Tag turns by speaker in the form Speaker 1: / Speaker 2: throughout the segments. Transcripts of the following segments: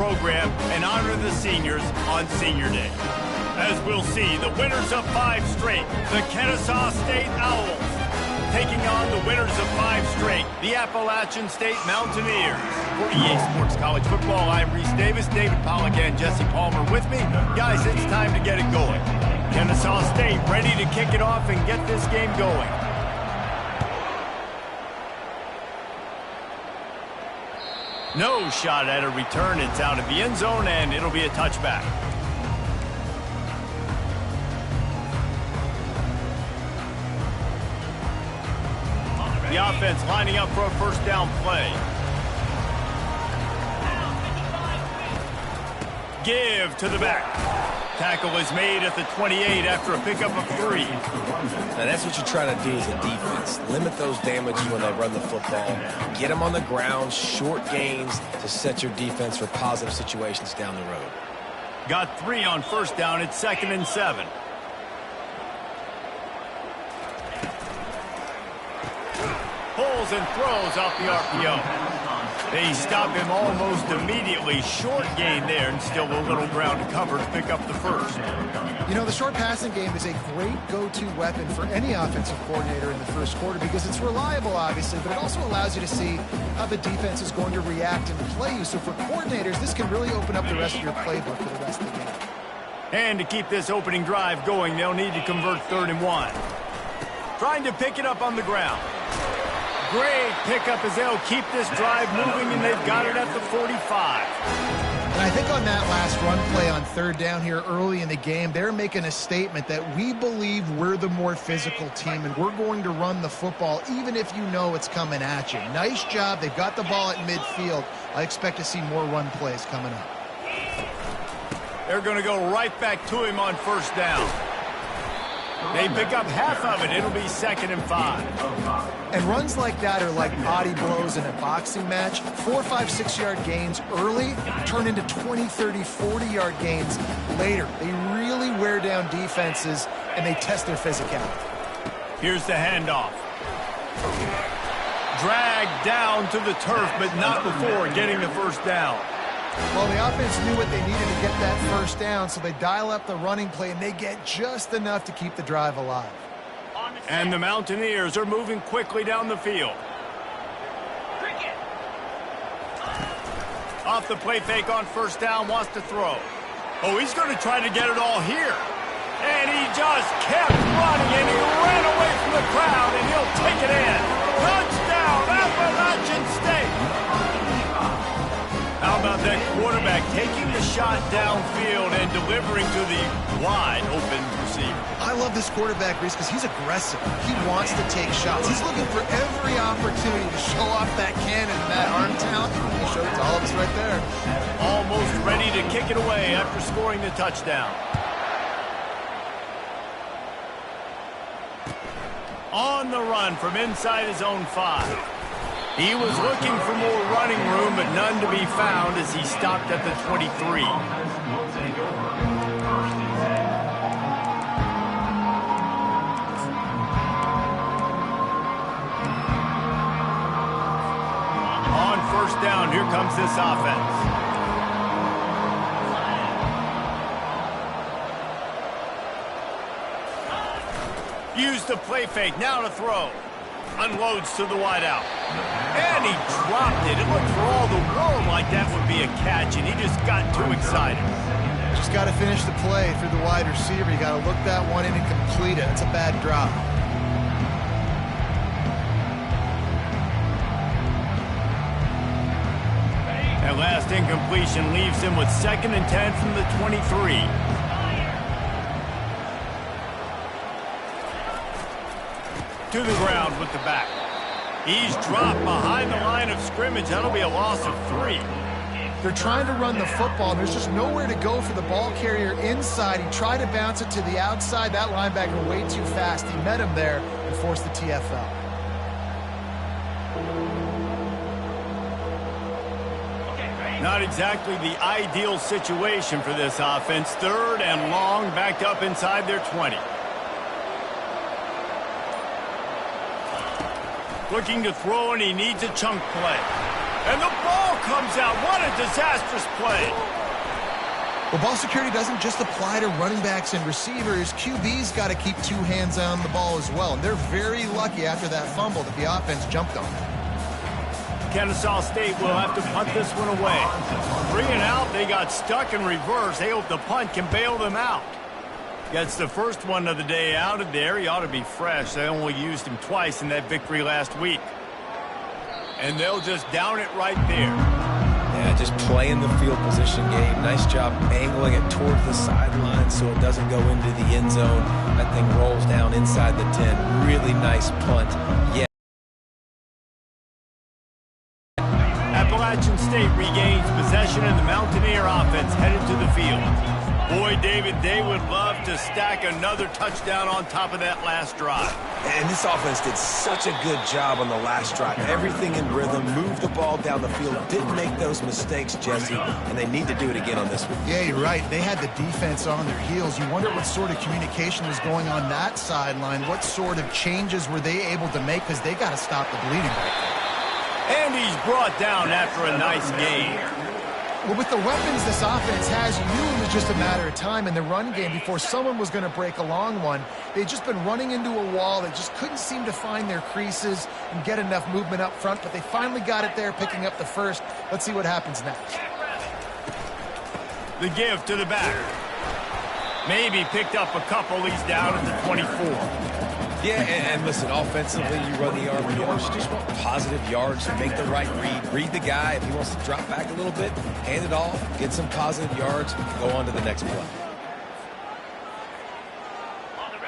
Speaker 1: program and honor the seniors on Senior Day. As we'll see, the winners of 5 straight, the Kennesaw State Owls, taking on the winners of 5 straight, the Appalachian State Mountaineers. For EA Sports College Football, I'm Reese Davis, David Pollack, and Jesse Palmer with me. Guys, it's time to get it going. Kennesaw State ready to kick it off and get this game going. No shot at a return. It's out of the end zone, and it'll be a touchback. The offense lining up for a first down play. Give to the back. Tackle is made at the 28 after a pickup of 3.
Speaker 2: Now that's what you're trying to do as a defense. Limit those damages when they run the football. Get them on the ground, short gains to set your defense for positive situations down the road.
Speaker 1: Got 3 on first down. It's 2nd and 7. Pulls and throws off the RPO. They stop him almost immediately. Short gain there, and still a little ground to cover to pick up the first.
Speaker 3: You know, the short passing game is a great go-to weapon for any offensive coordinator in the first quarter because it's reliable, obviously, but it also allows you to see how the defense is going to react and play you. So for coordinators, this can really open up the rest of your playbook for the rest of the game.
Speaker 1: And to keep this opening drive going, they'll need to convert 3rd and 1. Trying to pick it up on the ground. Great pickup as they'll keep this drive moving, and they've got it at the 45.
Speaker 3: And I think on that last run play on 3rd down here early in the game, they're making a statement that we believe we're the more physical team, and we're going to run the football even if you know it's coming at you. Nice job. They've got the ball at midfield. I expect to see more run plays coming up.
Speaker 1: They're going to go right back to him on first down. They pick up half of it. It'll be 2nd and 5.
Speaker 3: And runs like that are like body blows in a boxing match. 4, 5, 6-yard gains early turn into 20, 30, 40-yard gains later. They really wear down defenses, and they test their physicality.
Speaker 1: Here's the handoff. Dragged down to the turf, but not before getting the first down.
Speaker 3: Well, the offense knew what they needed to get that first down, so they dial up the running play, and they get just enough to keep the drive alive.
Speaker 1: And the Mountaineers are moving quickly down the field. Off the play fake on first down, wants to throw. Oh, he's going to try to get it all here. And he just kept running, and he ran away from the crowd, and he'll take it in. Touchdown, Appalachian State! How about that quarterback taking the shot downfield and delivering to the wide-open receiver?
Speaker 3: I love this quarterback, Reese, because he's aggressive. He wants to take shots. He's looking for every opportunity to show off that cannon and that arm talent. He showed it to all of us right there.
Speaker 1: Almost ready to kick it away after scoring the touchdown. On the run from inside his own 5. He was looking for more running room, but none to be found as he stopped at the 23. On first down, here comes this offense. Use the play fake, now to throw. Unloads to the wideout. And he dropped it. It looked for all the world like that would be a catch, and he just got too excited.
Speaker 3: Just got to finish the play through the wide receiver. You got to look that one in and complete it. It's a bad drop.
Speaker 1: That last incompletion leaves him with 2nd and 10 from the 23. To the ground with the back. He's dropped behind the line of scrimmage. That'll be a loss of 3.
Speaker 3: They're trying to run the football, and there's just nowhere to go for the ball carrier inside. He tried to bounce it to the outside. That linebacker way too fast. He met him there and forced the TFL.
Speaker 1: Not exactly the ideal situation for this offense. 3rd and long, backed up inside their 20. Looking to throw, and he needs a chunk play. And the ball comes out. What a disastrous play.
Speaker 3: Well, ball security doesn't just apply to running backs and receivers. QB's got to keep two hands on the ball as well. And they're very lucky after that fumble that the offense jumped on.
Speaker 1: Kennesaw State will have to punt this one away. 3 and out, they got stuck in reverse. They hope the punt can bail them out. Gets the first one of the day out of there. He ought to be fresh. They only used him twice in that victory last week. And they'll just down it right there.
Speaker 2: Yeah, just playing the field position game. Nice job angling it towards the sideline so it doesn't go into the end zone. That thing rolls down inside the 10. Really nice punt. Yeah.
Speaker 1: Appalachian State regains possession and the Mountaineer offense headed to the field. Boy, David, they would love to stack another touchdown on top of that last drive.
Speaker 2: And this offense did such a good job on the last drive. Everything in rhythm, moved the ball down the field, didn't make those mistakes, Jesse, and they need to do it again on this one.
Speaker 3: Yeah, you're right. They had the defense on their heels. You wonder what sort of communication was going on that sideline. What sort of changes were they able to make, because they got to stop the bleeding right there.
Speaker 1: And he's brought down after a nice gain.
Speaker 3: Well, with the weapons this offense has, you knew it was just a matter of time in the run game before someone was going to break a long one. They'd just been running into a wall. They just couldn't seem to find their creases and get enough movement up front, but they finally got it there, picking up the first. Let's see what happens next.
Speaker 1: The give to the back. Maybe picked up a couple. He's down at the 24.
Speaker 2: Yeah, and listen, offensively, you run the RPOs. You just want positive yards, make the right read the guy. If he wants to drop back a little bit, hand it off, get some positive yards, go on to the next play.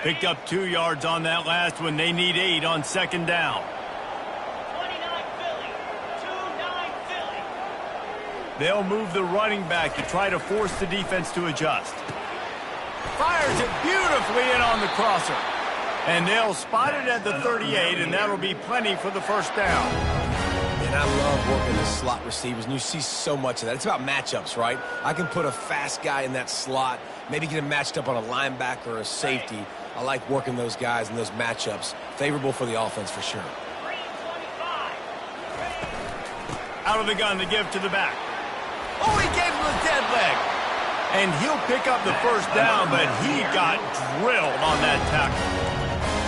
Speaker 1: Picked up 2 yards on that last one. They need 8 on second down.
Speaker 4: 29 Philly. 2-9 Philly.
Speaker 1: They'll move the running back to try to force the defense to adjust. Fires it beautifully in on the crosser. And they'll spot it at the 38, and that'll be plenty for the first down.
Speaker 2: And I love working the slot receivers, and you see so much of that. It's about matchups, right? I can put a fast guy in that slot, maybe get him matched up on a linebacker or a safety. I like working those guys in those matchups. Favorable for the offense for sure.
Speaker 1: Out of the gun to give to the back. Oh, he gave him a dead leg. And he'll pick up the first down, but he got drilled on that tackle.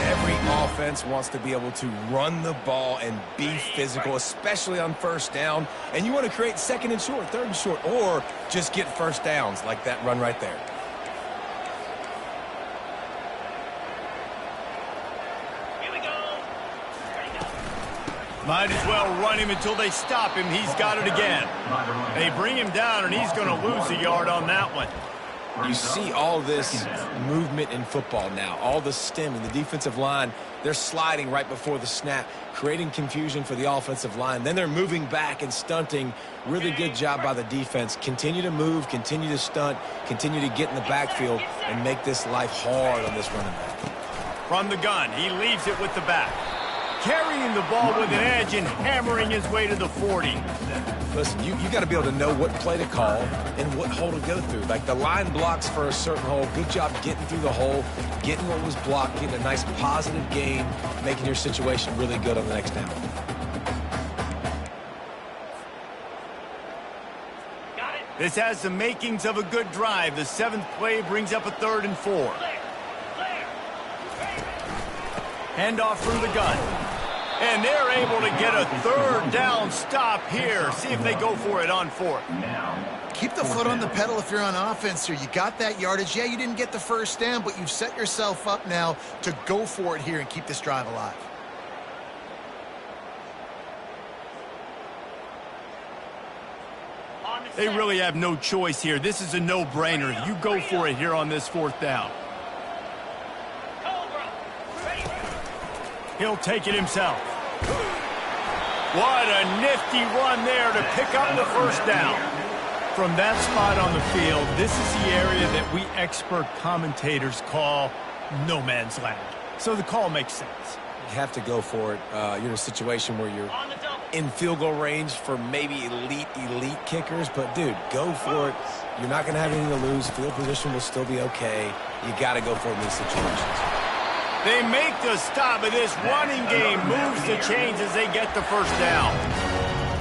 Speaker 2: Every offense wants to be able to run the ball and be physical, especially on first down. And you want to create second and short, third and short, or just get first downs like that run right there.
Speaker 4: Here we go.
Speaker 1: Might as well run him until they stop him. He's got it again. They bring him down, and he's going to lose a yard on that one.
Speaker 2: You see all this movement in football now, all the stemming, the defensive line, they're sliding right before the snap, creating confusion for the offensive line. Then they're moving back and stunting. Really good job by the defense. Continue to move, continue to stunt, continue to get in the backfield, and make this life hard on this running back.
Speaker 1: From the gun, he leaves it with the back. Carrying the ball with an edge and hammering his way to the 40.
Speaker 2: Listen, you got to be able to know what play to call and what hole to go through. Like the line blocks for a certain hole. Good job getting through the hole, getting what was blocked, getting a nice positive gain, making your situation really good on the next down.
Speaker 4: Got it.
Speaker 1: This has the makings of a good drive. The 7th play brings up a 3rd and 4.
Speaker 4: Clear.
Speaker 1: Handoff from the gun. And they're able to get a 3rd down stop here. See if they go for it on 4th.
Speaker 3: Keep the foot on the pedal if you're on offense here. You got that yardage. Yeah, you didn't get the first down, but you've set yourself up now to go for it here and keep this drive alive.
Speaker 1: They really have no choice here. This is a no-brainer. You go for it here on this 4th down. He'll take it himself. What a nifty run there to pick up the first down. From that spot on the field, this is the area that we expert commentators call no man's land. So the call makes sense.
Speaker 2: You have to go for it. You're in a situation where you're in field goal range for maybe elite kickers, but dude, go for it. You're not going to have anything to lose. Field position will still be okay. You got to go for it in these situations.
Speaker 1: They make the stop, but this running game moves the chains as they get the first down.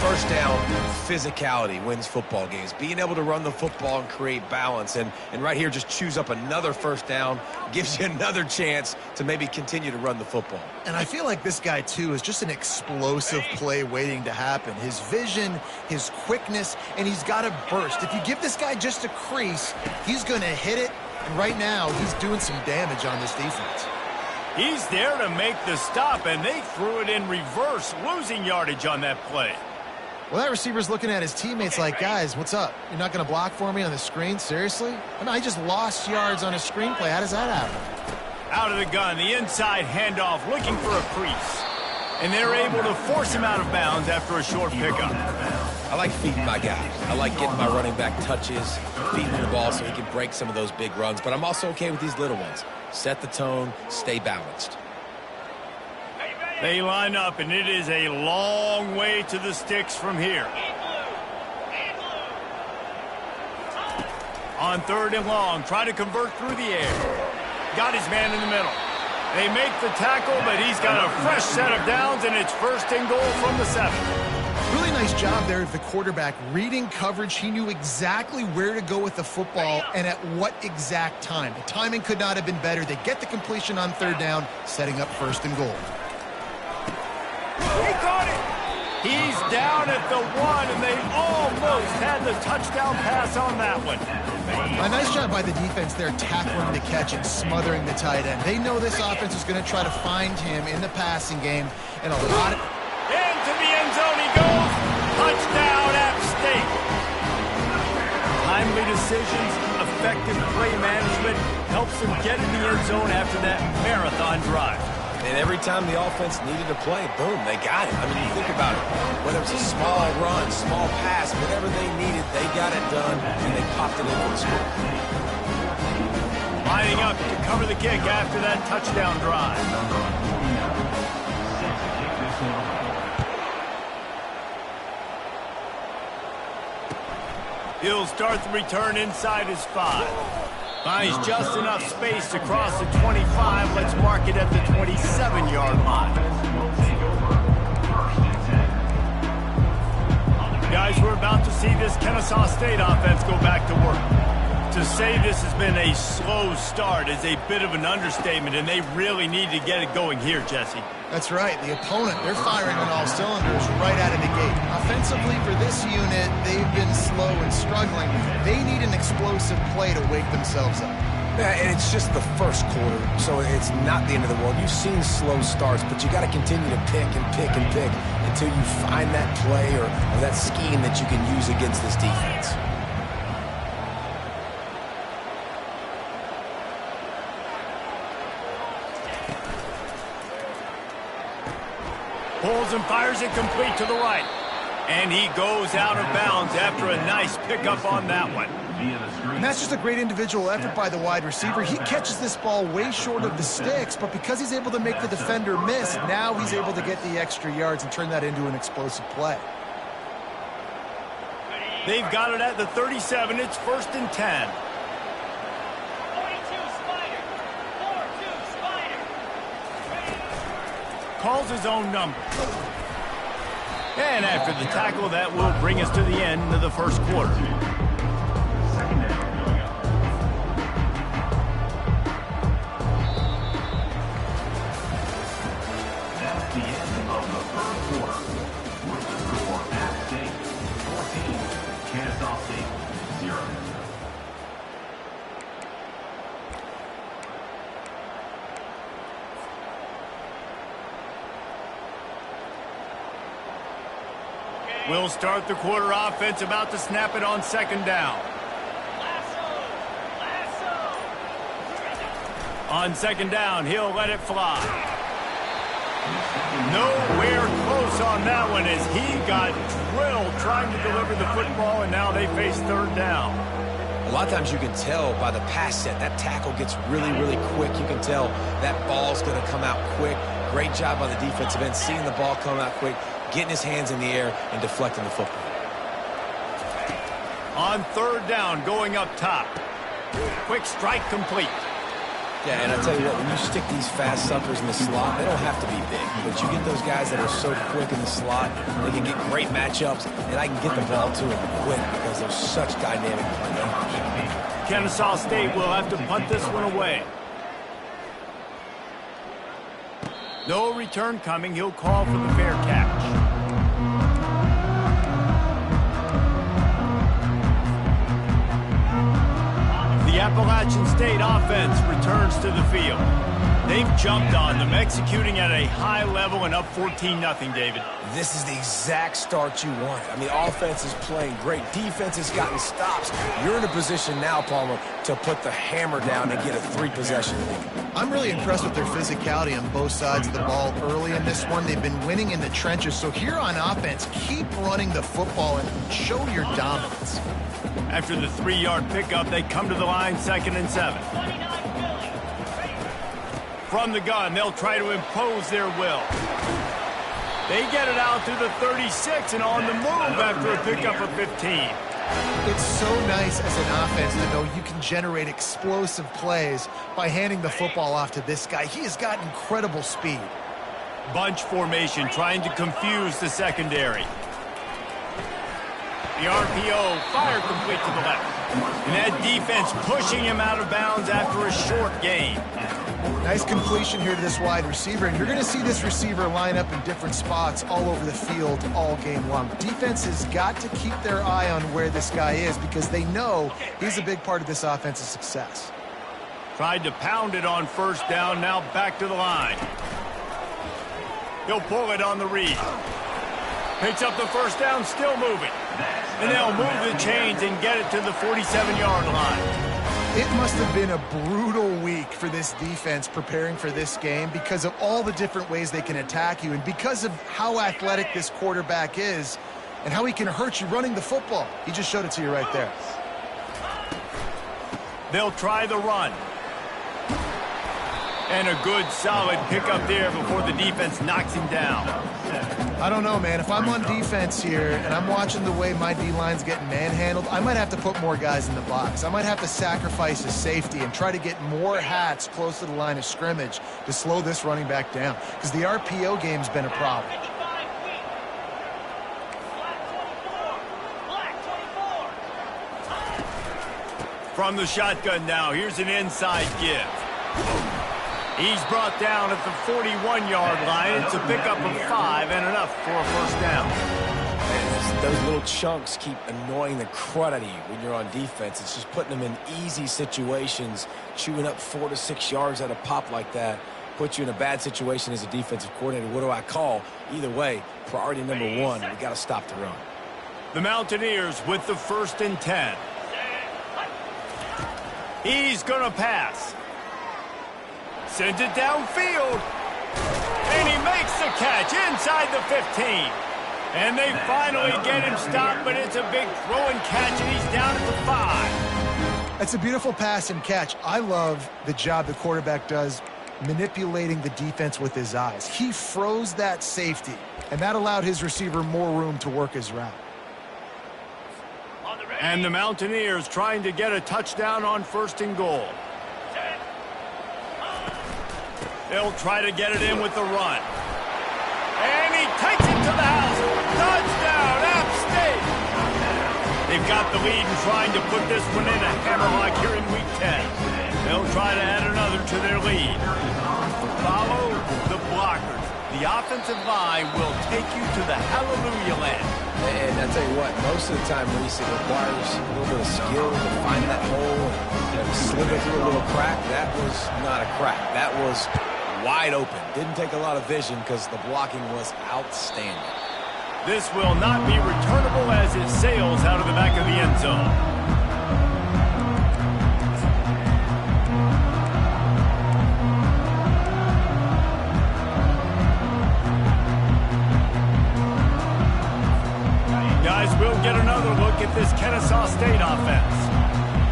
Speaker 2: First down, physicality wins football games. Being able to run the football and create balance. And right here, just choose up another first down, gives you another chance to maybe continue to run the football.
Speaker 3: And I feel like this guy, too, is just an explosive play waiting to happen. His vision, his quickness, and he's got a burst. If you give this guy just a crease, he's going to hit it. And right now, he's doing some damage on this defense.
Speaker 1: He's there to make the stop, and they threw it in reverse, losing yardage on that play.
Speaker 3: Well, that receiver's looking at his teammates like, guys, what's up? You're not going to block for me on the screen? Seriously? I mean, I just lost yards on a screenplay. How does that happen?
Speaker 1: Out of the gun, the inside handoff, looking for a crease. And they're able to force him out of bounds after a short pickup.
Speaker 2: I like feeding my guys. I like getting my running back touches, feeding the ball so he can break some of those big runs. But I'm also okay with these little ones. Set the tone, stay balanced.
Speaker 1: They line up, and it is a long way to the sticks from here. On 3rd and long, trying to convert through the air. Got his man in the middle. They make the tackle, but he's got a fresh set of downs, and it's 1st and goal from the 7.
Speaker 3: Really nice job there of the quarterback. Reading coverage, he knew exactly where to go with the football and at what exact time. The timing could not have been better. They get the completion on 3rd down, setting up 1st and goal.
Speaker 1: He caught it. He's down at the 1, and they almost had the touchdown pass on that one.
Speaker 3: A nice job by the defense there, tackling the catch and smothering the tight end. They know this offense is going to try to find him in the passing game, and a lot of...
Speaker 1: Into the end zone he goes. Touchdown, App State. Timely decisions, effective play management helps them get in the end zone after that marathon drive.
Speaker 2: And every time the offense needed to play, boom, they got it. I mean, you think about it. Whether it's a small run, small pass, whatever they needed, they got it done, and they popped it in for the score.
Speaker 1: Lining up to cover the kick after that touchdown drive. He'll start the return inside his 5. Finds just enough space to cross the 25. Let's mark it at the 27-yard line. Guys, we're about to see this Kennesaw State offense go back to work. To say this has been a slow start is a bit of an understatement, and they really need to get it going here, Jesse.
Speaker 3: That's right. The opponent, they're firing on all cylinders right out of the gate. Offensively, for this unit, they've been slow and struggling. They need an explosive play to wake themselves up.
Speaker 2: Yeah, and it's just the first quarter, so it's not the end of the world. You've seen slow starts, but you got to continue to pick and pick and pick until you find that play or that scheme that you can use against this defense.
Speaker 1: Pulls and fires it complete to the right. And he goes out of bounds after a nice pickup on that one.
Speaker 3: And that's just a great individual effort by the wide receiver. He catches this ball way short of the sticks, but because he's able to make the defender miss, now he's able to get the extra yards and turn that into an explosive play.
Speaker 1: They've got it at the 37. It's 1st and 10.
Speaker 4: 42 Spider. 4-2 Spider.
Speaker 1: Calls his own number. And after the tackle, that will bring us to the end of the first quarter.
Speaker 5: That's the end of the first quarter. For App State, 14, Kennesaw State, 0.
Speaker 1: We'll start the quarter offense, about to snap it on 2nd down. On 2nd down, he'll let it fly. Nowhere close on that one as he got drilled trying to deliver the football, and now they face 3rd down.
Speaker 2: A lot of times you can tell by the pass set, that tackle gets really, really quick. You can tell that ball's going to come out quick. Great job by the defensive end, seeing the ball come out quick, getting his hands in the air, and deflecting the football.
Speaker 1: On 3rd down, going up top. Quick strike complete.
Speaker 2: Yeah, and I tell you what, when you stick these fast suckers in the slot, they don't have to be big. But you get those guys that are so quick in the slot, they can get great matchups, and I can get the ball to them quick because they're such dynamic playmakers.
Speaker 1: Kennesaw State will have to punt this one away. No return coming. He'll call for the fair catch. The Appalachian State offense returns to the field. They've jumped on them, executing at a high level and up 14-0, David.
Speaker 2: This is the exact start you want. I mean, offense is playing great. Defense has gotten stops. You're in a position now, Palmer, to put the hammer down and get a 3-possession lead.
Speaker 3: I'm really impressed with their physicality on both sides of the ball early in this one. They've been winning in the trenches. So here on offense, keep running the football and show your dominance.
Speaker 1: After the 3-yard pickup, they come to the line 2nd and 7. From the gun, they'll try to impose their will. They get it out to the 36 and on the move after a pickup of 15.
Speaker 3: It's so nice as an offense to know you can generate explosive plays by handing the football off to this guy. He has got incredible speed.
Speaker 1: Bunch formation trying to confuse the secondary. The RPO fired complete to the left. And that defense pushing him out of bounds after a short gain.
Speaker 3: Nice completion here to this wide receiver, and you're going to see this receiver line up in different spots all over the field all game long. Defense has got to keep their eye on where this guy is because they know he's a big part of this offense's success.
Speaker 1: Tried to pound it on 1st down, now back to the line. He'll pull it on the read. Picks up the 1st down, still moving. And they'll move the chains and get it to the 47-yard line.
Speaker 3: It must have been a brutal week for this defense preparing for this game because of all the different ways they can attack you and because of how athletic this quarterback is and how he can hurt you running the football. He just showed it to you right there.
Speaker 1: They'll try the run. And a good solid pickup there before the defense knocks him down.
Speaker 3: I don't know, man. If I'm on defense here and I'm watching the way my D-line's getting manhandled, I might have to put more guys in the box. I might have to sacrifice a safety and try to get more hats close to the line of scrimmage to slow this running back down because the RPO game's been a problem.
Speaker 1: From the shotgun now, here's an inside give. He's brought down at the 41-yard line. It's a pickup of 5 and enough for a 1st down.
Speaker 2: And those little chunks keep annoying the crud out of you when you're on defense. It's just putting them in easy situations, chewing up 4 to 6 yards at a pop like that. Puts you in a bad situation as a defensive coordinator. What do I call? Either way, priority number 1, we got to stop the run.
Speaker 1: The Mountaineers with the 1st and 10. He's going to pass. Sends it downfield. And he makes the catch inside the 15. And they finally get him stopped, but it's a big throw and catch, and he's down at the 5.
Speaker 3: It's a beautiful pass and catch. I love the job the quarterback does manipulating the defense with his eyes. He froze that safety, and that allowed his receiver more room to work his route.
Speaker 1: And the Mountaineers trying to get a touchdown on 1st and goal. They'll try to get it in with the run. And he takes it to the house. Touchdown, App State! They've got the lead and trying to put this one in a hammerlock here in Week 10. They'll try to add another to their lead. Follow the blockers. The offensive line will take you to the hallelujah land.
Speaker 2: And I tell you what, most of the time, Reese, it requires a little bit of skill to find that hole and slip it through a little crack. That was not a crack. That was wide open. Didn't take a lot of vision because the blocking was outstanding.
Speaker 1: This will not be returnable as it sails out of the back of the end zone. Guys, we'll get another look at this Kennesaw State offense.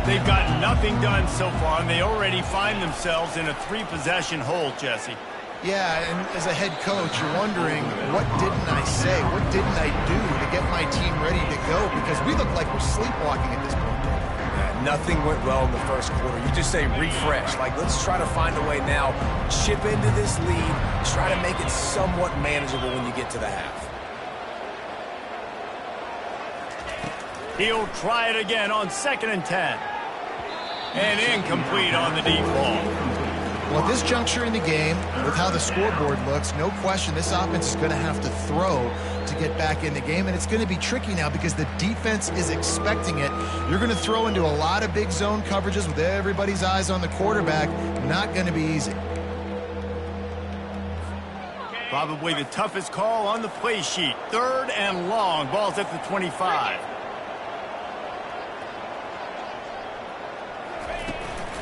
Speaker 1: They've got nothing done so far, and they already find themselves in a 3-possession hole, Jesse.
Speaker 3: Yeah, and as a head coach, you're wondering, what didn't I say? What didn't I do to get my team ready to go? Because we look like we're sleepwalking at this point.
Speaker 2: Yeah, nothing went well in the first quarter, you just say refresh. Like, let's try to find a way now, chip into this lead, try to make it somewhat manageable when you get to the half.
Speaker 1: He'll try it again on 2nd and 10. And incomplete on the deep ball.
Speaker 3: Well, at this juncture in the game, with how the scoreboard looks, no question this offense is going to have to throw to get back in the game, and it's going to be tricky now because the defense is expecting it. You're going to throw into a lot of big zone coverages with everybody's eyes on the quarterback. Not going to be easy.
Speaker 1: Probably the toughest call on the play sheet. 3rd and long. Ball's at the 25.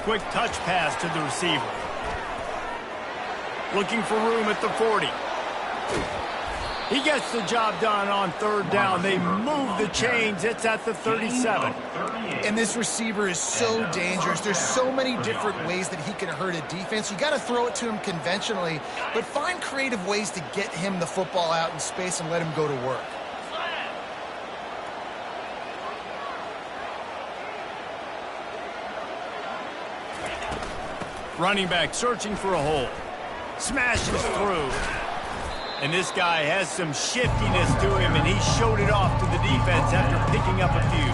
Speaker 1: Quick touch pass to the receiver. Looking for room at the 40. He gets the job done on 3rd down. They move the chains. It's at the 37.
Speaker 3: And this receiver is so dangerous. There's so many different ways that he can hurt a defense. You got to throw it to him conventionally, but find creative ways to get him the football out in space and let him go to work.
Speaker 1: Running back searching for a hole. Smashes through. And this guy has some shiftiness to him, and he showed it off to the defense after picking up a few.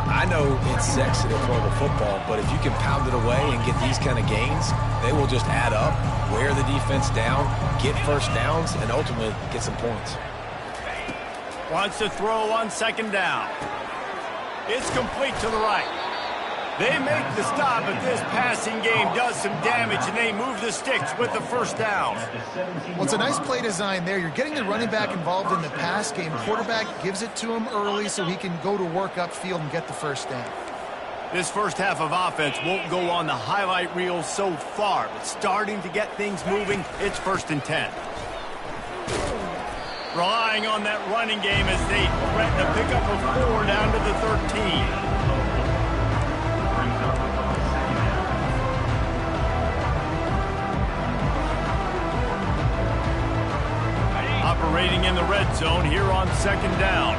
Speaker 2: I know it's sexy to throw the football, but if you can pound it away and get these kind of gains, they will just add up, wear the defense down, get first downs, and ultimately get some points.
Speaker 1: Wants to throw on 2nd down. It's complete to the right. They make the stop, but this passing game does some damage, and they move the sticks with the 1st down.
Speaker 3: Well, it's a nice play design there. You're getting the running back involved in the pass game. Quarterback gives it to him early so he can go to work upfield and get the 1st down.
Speaker 1: This first half of offense won't go on the highlight reel so far, but starting to get things moving, it's 1st and 10. Relying on that running game as they threaten to pick up a 4 down to the 13. Operating in the red zone here on 2nd down.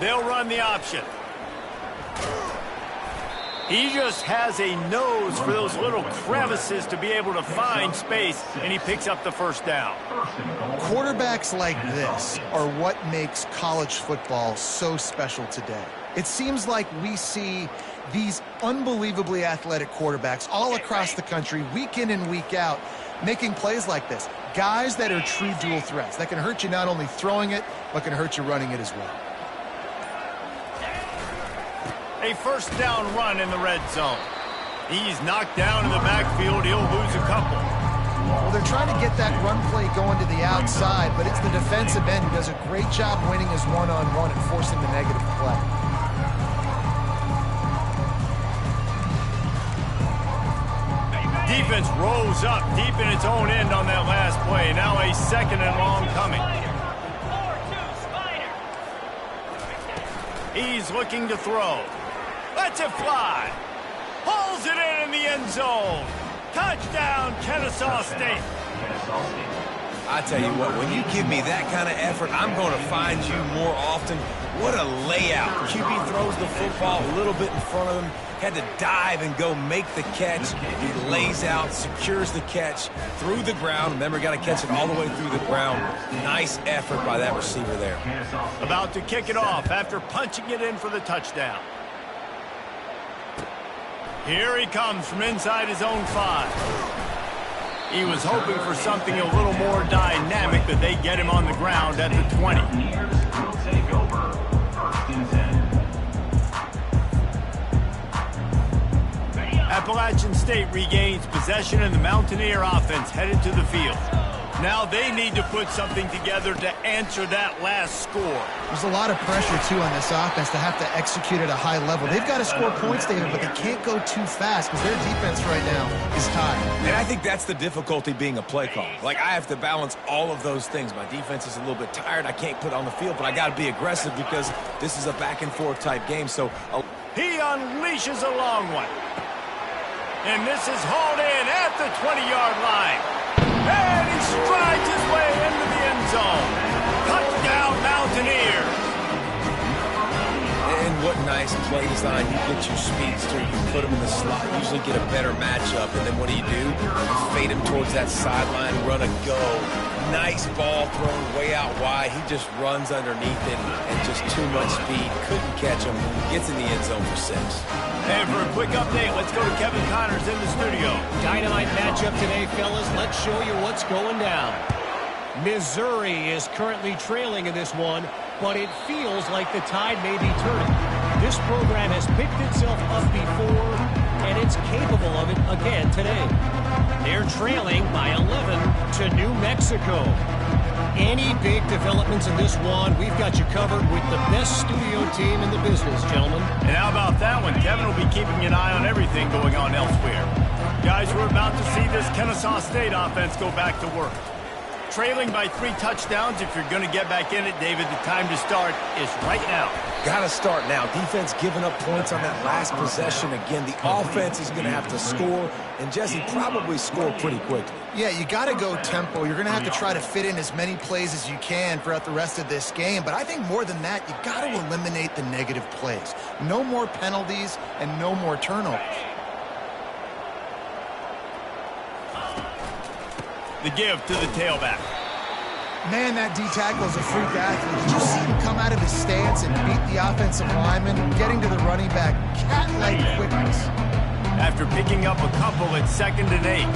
Speaker 1: They'll run the option. He just has a nose for those little crevices to be able to find space, and he picks up the 1st down.
Speaker 3: Quarterbacks like this are what makes college football so special today. It seems like we see these unbelievably athletic quarterbacks all across the country, week in and week out, making plays like this. Guys that are true dual threats that can hurt you not only throwing it, but can hurt you running it as well.
Speaker 1: A 1st down run in the red zone. He's knocked down in the backfield. He'll lose a couple.
Speaker 3: Well, they're trying to get that run play going to the outside, but it's the defensive end who does a great job winning his one-on-one and forcing the negative play.
Speaker 1: Defense rolls up deep in its own end on that last play. Now a 2nd and long coming. He's looking to throw. Lets it fly. Pulls it in the end zone. Touchdown, Kennesaw State.
Speaker 2: I tell you what, when you give me that kind of effort, I'm going to find you more often. What a layout. QB throws the football a little bit in front of him. Had to dive and go make the catch. He lays out, secures the catch through the ground. Remember, got to catch it all the way through the ground. Nice effort by that receiver there.
Speaker 1: About to kick it off after punching it in for the touchdown. Here he comes from inside his own 5. He was hoping for something a little more dynamic, but they get him on the ground at the 20.
Speaker 5: Will take over 1st and 10.
Speaker 1: Appalachian State regains possession, and the Mountaineer offense headed to the field. Now they need to put something together to answer that last score.
Speaker 3: There's a lot of pressure, too, on this offense to have to execute at a high level. They've got to score points, David, but they can't go too fast because their defense right now is tired.
Speaker 2: And I think that's the difficulty being a play call. Like, I have to balance all of those things. My defense is a little bit tired. I can't put on the field, but I got to be aggressive because this is a back-and-forth type game. So
Speaker 1: he unleashes a long one. And this is hauled in at the 20-yard line. And he strides his way into the end zone.
Speaker 2: nice play design. You get your speedster, you put him in the slot, usually get a better matchup. And then what do? You fade him towards that sideline, run a go. Nice ball thrown way out wide. He just runs underneath it and just too much speed. Couldn't catch him. Gets in the end zone for 6.
Speaker 1: And for a quick update, let's go to Kevin Connors in the studio.
Speaker 6: Dynamite matchup today, fellas. Let's show you what's going down. Missouri is currently trailing in this one, but it feels like the tide may be turning. This program has picked itself up before, and it's capable of it again today. They're trailing by 11 to New Mexico. Any big developments in this one, we've got you covered with the best studio team in the business, gentlemen.
Speaker 1: And how about that one? Kevin will be keeping an eye on everything going on elsewhere. Guys, we're about to see this Kennesaw State offense go back to work. Trailing by 3 touchdowns. If you're going to get back in it, David, the time to start is right now.
Speaker 2: Got to start now. Defense giving up points on that last possession. Again, the offense is going to have to score, and Jesse probably score pretty quickly.
Speaker 3: Yeah, you got to go tempo. You're going to have to try to fit in as many plays as you can throughout the rest of this game. But I think more than that, you got to eliminate the negative plays. No more penalties and no more turnovers.
Speaker 1: The give to the tailback.
Speaker 3: Man, that D-tackle is a freak athlete. Did you see him come out of his stance and beat the offensive lineman, getting to the running back? Cat-like quickness.
Speaker 1: After picking up a couple, it's 2nd and 8.
Speaker 4: 29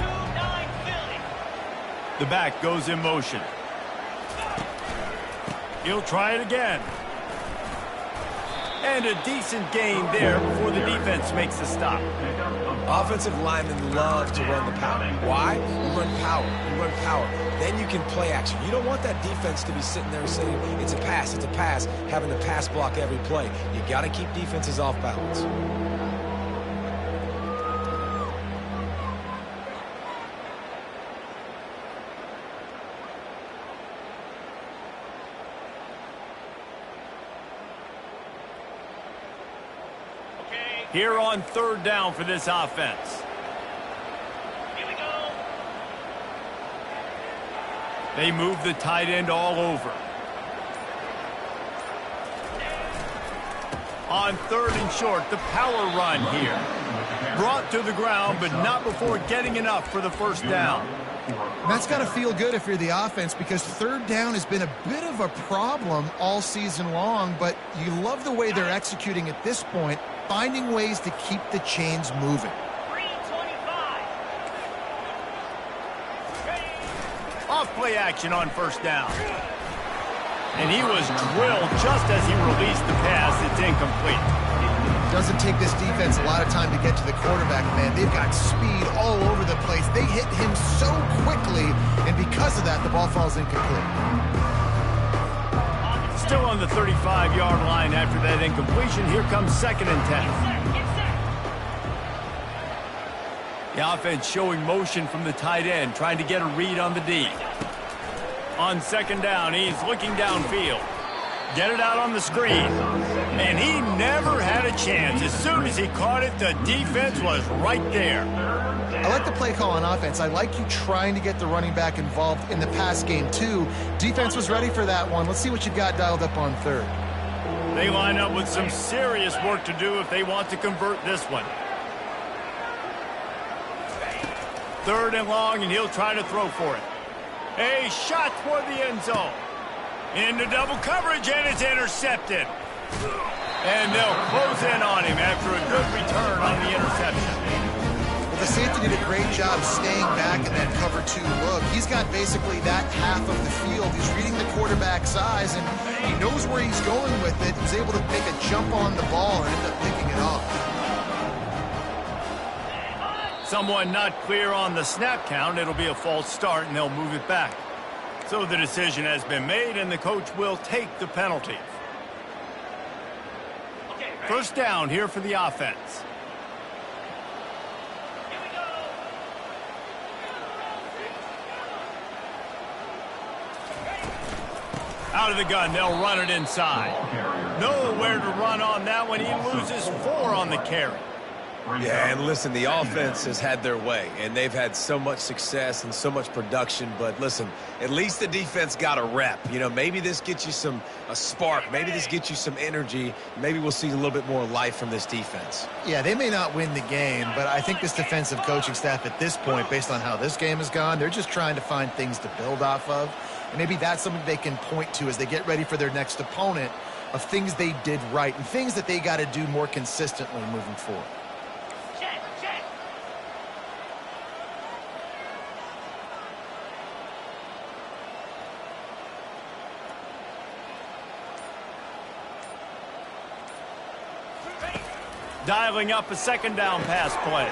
Speaker 4: Philly. 2-9 Philly.
Speaker 1: The back goes in motion. He'll try it again. And a decent gain there before the defense makes the stop.
Speaker 2: Offensive linemen love to run the power. Why? You run power. You run power. Then you can play action. You don't want that defense to be sitting there saying, it's a pass, having to pass block every play. You got to keep defenses off balance.
Speaker 1: Here on 3rd down for this offense.
Speaker 4: Here we go.
Speaker 1: They move the tight end all over. On 3rd and short, the power run here. Brought to the ground, but not before getting enough for the 1st down.
Speaker 3: That's got to feel good if you're the offense, because 3rd down has been a bit of a problem all season long, but you love the way they're executing at this point, finding ways to keep the chains moving.
Speaker 4: 325.
Speaker 1: Off play action on 1st down. And he was drilled just as he released the pass. It's incomplete.
Speaker 3: Doesn't take this defense a lot of time to get to the quarterback, man. They've got speed all over the place. They hit him so quickly, and because of that, the ball falls incomplete.
Speaker 1: Still on the 35-yard line after that incompletion. Here comes 2nd and 10. The offense showing motion from the tight end, trying to get a read on the D. On 2nd down, he's looking downfield. Get it out on the screen. And he never had a chance. As soon as he caught it, the defense was right there.
Speaker 3: I like the play call on offense. I like you trying to get the running back involved in the pass game, too. Defense was ready for that one. Let's see what you've got dialed up on 3rd.
Speaker 1: They line up with some serious work to do if they want to convert this one. 3rd and long, and he'll try to throw for it. A shot toward the end zone. Into double coverage, and it's intercepted. And they'll close in on him after a good return on the interception.
Speaker 3: Well, the safety did a great job staying back in that cover 2 look. He's got basically that half of the field. He's reading the quarterback's eyes, and he knows where he's going with it. He's able to make a jump on the ball and end up picking it off.
Speaker 1: Someone not clear on the snap count. It'll be a false start, and they'll move it back. So the decision has been made, and the coach will take the penalty. 1st down here for the offense.
Speaker 4: Here we go.
Speaker 1: Out of the gun, they'll run it inside. Nowhere to run on that one. He loses 4 on the carry.
Speaker 2: Yeah, and listen, the offense has had their way, and they've had so much success and so much production. But listen, at least the defense got a rep. You know, maybe this gets you a spark. Maybe this gets you some energy. Maybe we'll see a little bit more life from this defense.
Speaker 3: Yeah, they may not win the game, but I think this defensive coaching staff at this point, based on how this game has gone, they're just trying to find things to build off of. And maybe that's something they can point to as they get ready for their next opponent, of things they did right and things that they got to do more consistently moving forward.
Speaker 4: Check, check.
Speaker 1: Dialing up a second down pass play.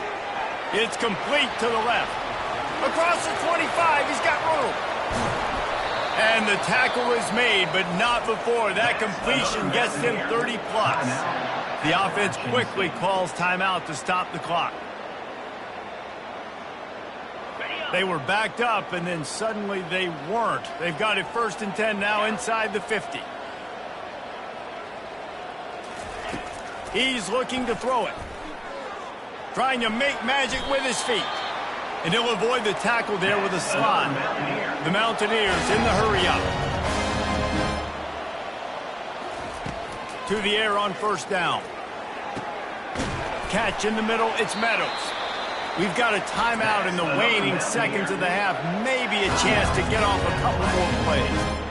Speaker 1: It's complete to the left. Across the 25, he's got room. And the tackle is made, but not before that completion gets him 30-plus. The offense quickly calls timeout to stop the clock. They were backed up, and then suddenly they weren't. They've got it 1st and 10 now inside the 50. He's looking to throw it. Trying to make magic with his feet. And he'll avoid the tackle there with a slide. The Mountaineers in the hurry up. To the air on 1st down. Catch in the middle, it's Meadows. We've got a timeout in the waning seconds of the half. Maybe a chance to get off a couple more plays.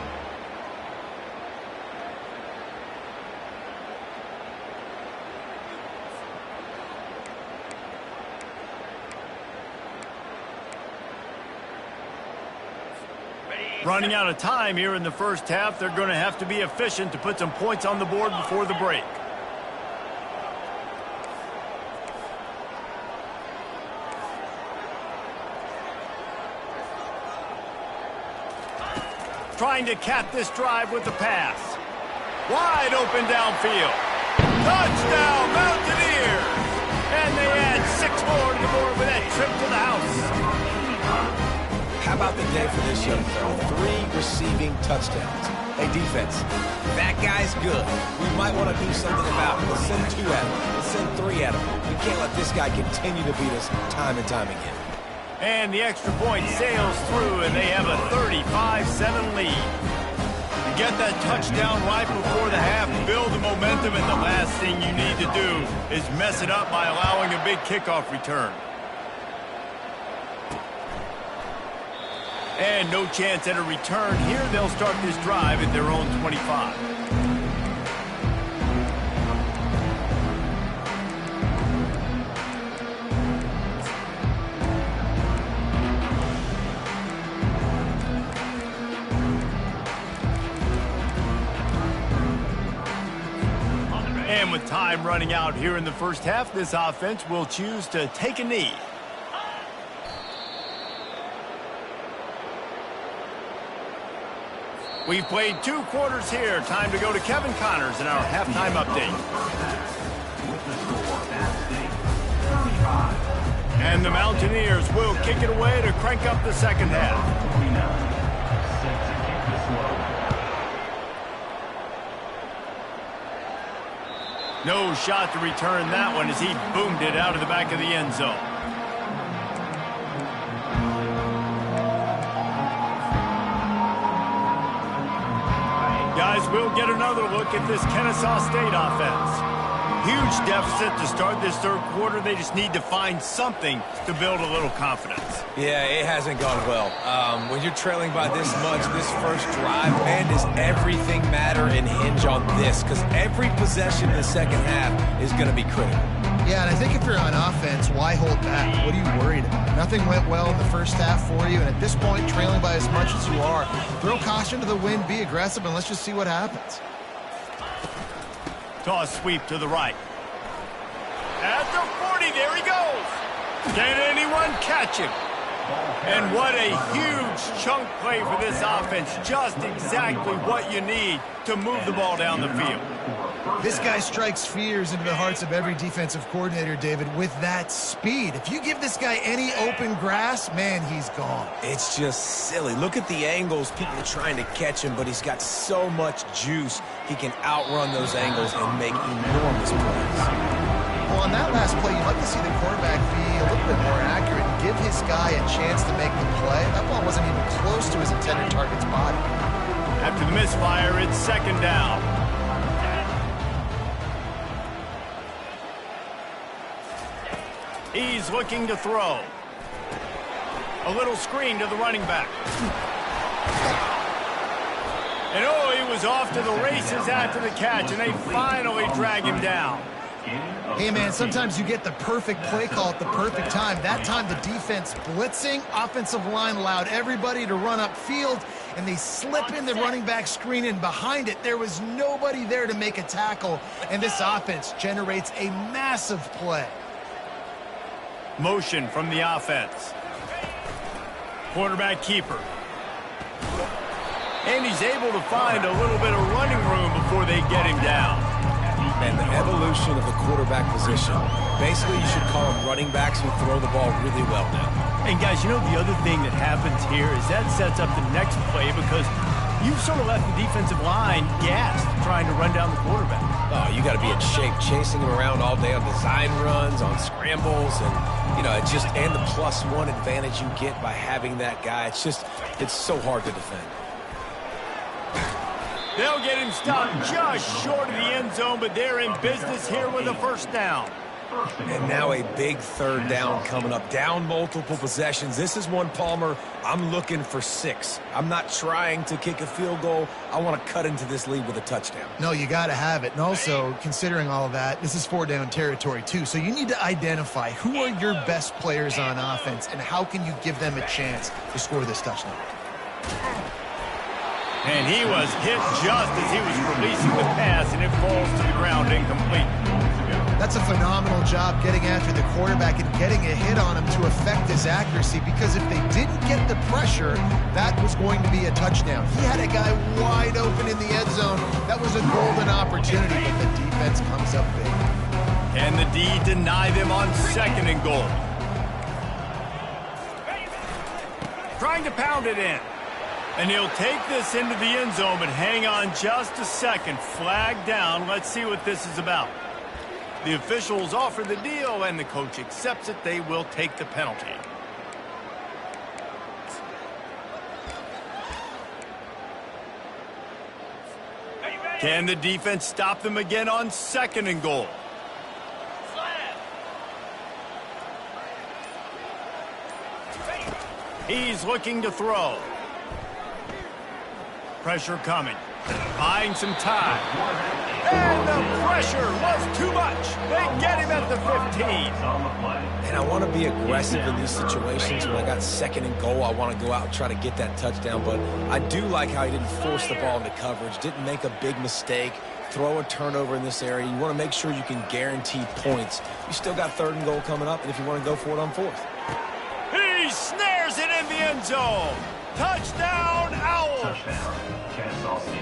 Speaker 1: Running out of time here in the first half. They're going to have to be efficient to put some points on the board before the break. Trying to cap this drive with the pass. Wide open downfield. Touchdown, Mountaineers! And they add 6 more to the board with that trip to the house.
Speaker 2: How about the day for this young fella? 3 receiving touchdowns. Hey, defense, that guy's good. We might want to do something about it. Let's send 2 at him. Let's send 3 at him. We can't let this guy continue to beat us time and time again.
Speaker 1: And the extra point sails through, and they have a 35-7 lead. You get that touchdown right before the half, build the momentum, and the last thing you need to do is mess it up by allowing a big kickoff return. And no chance at a return here. They'll start this drive at their own 25. And with time running out here in the first half, this offense will choose to take a knee. We've played 2 quarters here. Time to go to Kevin Connors in our halftime update.
Speaker 5: With the score at stake, 35.
Speaker 1: And the Mountaineers will kick it away to crank up the second half.
Speaker 5: 49. Set to kick this one.
Speaker 1: No shot to return that one as he boomed it out of the back of the end zone. Guys, we'll get another look at this Kennesaw State offense. Huge deficit to start this 3rd quarter. They just need to find something to build a little confidence.
Speaker 2: Yeah, it hasn't gone well. When you're trailing by this much, this first drive, man, does everything matter and hinge on this? Because every possession in the second half is going to be critical.
Speaker 3: Yeah, and I think if you're on offense, why hold back? What are you worried about? Nothing went well in the first half for you, and at this point, trailing by as much as you are, throw caution to the wind, be aggressive, and let's just see what happens.
Speaker 1: Toss sweep to the right. At the 40, there he goes. Can anyone catch him? And what a huge chunk play for this offense. Just exactly what you need to move the ball down the field.
Speaker 3: This guy strikes fears into the hearts of every defensive coordinator, David, with that speed. If you give this guy any open grass, man, he's gone.
Speaker 2: It's just silly. Look at the angles. People are trying to catch him, but he's got so much juice. He can outrun those angles and make enormous plays.
Speaker 3: Well, on that last play, you'd like to see the quarterback be a little bit more accurate and give his guy a chance to make the play. That ball wasn't even close to his intended target's body.
Speaker 1: After the misfire, it's second down. He's looking to throw. A little screen to the running back. And oh, he was off to the races after the catch, and they finally drag him down.
Speaker 3: Hey, man, sometimes you get the perfect play call at the perfect time. That time the defense blitzing, offensive line allowed everybody to run upfield, and they slip in the running back screen, and behind it there was nobody there to make a tackle, and this offense generates a massive play.
Speaker 1: Motion from the offense. Quarterback keeper. And he's able to find a little bit of running room before they get him down.
Speaker 2: And the evolution of the quarterback position. Basically, you should call them running backs who throw the ball really well now.
Speaker 1: And guys, you know the other thing that happens here is that sets up the next play because you've sort of left the defensive line gassed trying to run down the quarterback.
Speaker 2: Oh, you got to be in shape, chasing him around all day on design runs, on scrambles, and and the +1 advantage you get by having that guy. It's so hard to defend.
Speaker 1: They'll get him stopped just short of the end zone, but they're in business here with a first down.
Speaker 2: And now a big third down coming up. Down multiple possessions. This is one, Palmer, I'm looking for 6. I'm not trying to kick a field goal. I want to cut into this lead with a touchdown.
Speaker 3: No, you got to have it. And also, considering all of that, this is 4-down territory too. So you need to identify who are your best players on offense and how can you give them a chance to score this touchdown.
Speaker 1: And he was hit just as he was releasing the pass, and it falls to the ground incomplete.
Speaker 3: That's a phenomenal job getting after the quarterback and getting a hit on him to affect his accuracy, because if they didn't get the pressure, that was going to be a touchdown. He had a guy wide open in the end zone. That was a golden opportunity, but the defense comes up big.
Speaker 1: Can the D deny them on 2nd and goal? Trying to pound it in. And he'll take this into the end zone, but hang on just a second. Flag down. Let's see what this is about. The officials offer the deal, and the coach accepts it. They will take the penalty. Can the defense stop them again on 2nd and goal? He's looking to throw. Pressure coming. Buying some time. And the pressure was too much. They get him at the 15.
Speaker 2: And I want to be aggressive in these situations. When I got 2nd and goal, I want to go out and try to get that touchdown. But I do like how he didn't force the ball into coverage, didn't make a big mistake, throw a turnover in this area. You want to make sure you can guarantee points. You still got 3rd and goal coming up, and if you want to go for it on 4th.
Speaker 1: He snares it in the end zone. Touchdown, Owls.
Speaker 5: Touchdown, Kennesaw State.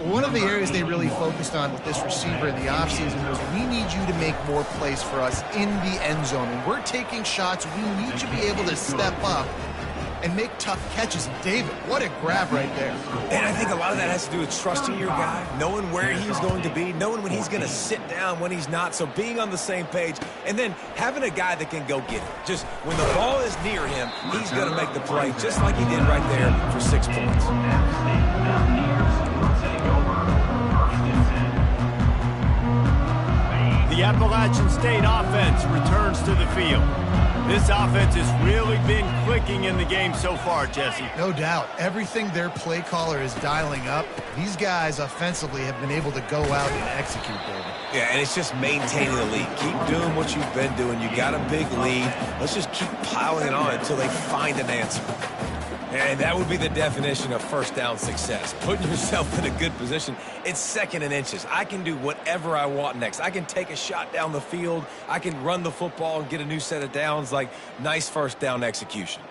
Speaker 3: One of the areas they really focused on with this receiver in the offseason was, we need you to make more plays for us in the end zone. When we're taking shots, we need you to be able to step up and make tough catches. David, what a grab right there.
Speaker 2: And I think a lot of that has to do with trusting your guy, knowing where he's going to be, knowing when he's going to sit down, when he's not. So being on the same page, and then having a guy that can go get it. Just when the ball is near him, he's going to make the play, just like he did right there for 6 points.
Speaker 1: The Appalachian State offense returns to the field. This offense has really been clicking in the game so far, Jesse.
Speaker 3: No doubt. Everything their play caller is dialing up, these guys offensively have been able to go out and execute, David.
Speaker 2: Yeah, and it's just maintaining the lead. Keep doing what you've been doing. You got a big lead. Let's just keep piling it on until they find an answer. And that would be the definition of 1st down success. Putting yourself in a good position. It's 2nd and inches. I can do whatever I want next. I can take a shot down the field. I can run the football and get a new set of downs. Like, nice 1st down execution.